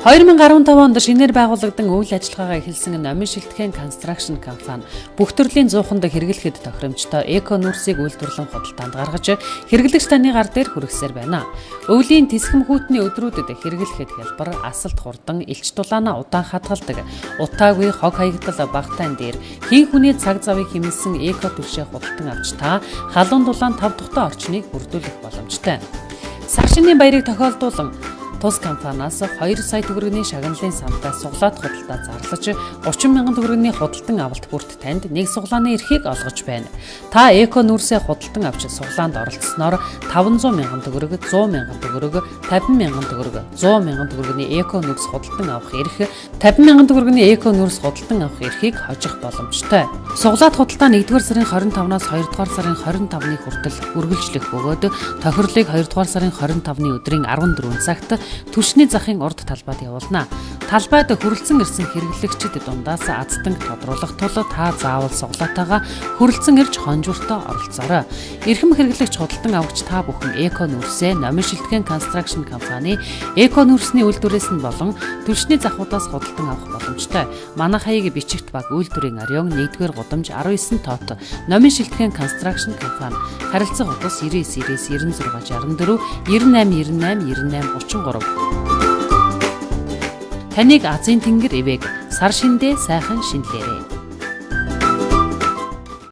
2015 онд шинээр байгуулагдсан үйл ажиллагаагаа эхэлсэн Номын Шилтгэн Construction компани бүх төрлийн 100-нд хэрэглэхэд тохиромжтой эко нүрсийг үйлдвэрлэн худалдаанд гаргаж хэрэглэгч таны гар дээр хүргэсээр байна. Өвлийн тэсхэм хүүтний өдрүүдэд хэрэглэхэд хялбар, асалт хурдан, элч дулаанаа удаан хадгалдаг, утаагүй хог хаягдал багтаан дээр хийн хүний цаг завыг хэмнэсэн эко түвшээ худалдан авч та халуун дулаан 5 тухтай орчныг бүрдүүлэх боломжтой. Сар шинийн баярыг тохиолдуулан тус компаниас 2 сая төгрөгийн шагналын самтай суглаад худалдаа зарлаж 30 мянган төгрөгийн худалдан авалт бүрт танд нэг суглааны эрхийг олгож байна. Та эко нүрсээ худалдан авч суглаанд оролцсноор 500 мянган төгрөг, 100 мянган төгрөг, 50 мянган төгрөг, 100 мянган төгрөгийн эко нүрс худалдан авах эрх, 50 мянган төгрөгийн эко нүрс худалдан авах эрхийг хожих боломжтой. Суглаад худалдаа 1-р сарын 25-наас 2-р сарын 25-ны хүртэл үргэлжлэх бөгөөд тохирлыг 2-р сарын 25-ны өдрийн 14 цагт түвшний захын урд талбайд явуулна. Талбайд хүрэлцэн ирсэн хэрэглэгчид дундаас азтанг тодруулах тул та заавал суглаатайгаа хүрэлцэн ирж хонжууртаа оролцоорой. Эрхэм хэрэглэгч худалдан авагч та бүхэн эко нүрсээ Номын Шилтгэн Construction компани эко нүрсний үйлдвэрээс нь болон түвшний захуудаас худалдан авах боломжтой. Манай хаяг бичигт баг үйлдвэрийн ариун 1-р гудамж 19 тот Номын Шилтгэн Construction компани харилцах утас 99 96 64 98 98 98 33. Таныг Азийн тэнгэр эвэг сар шиндээ сайхан шинэлээрэй.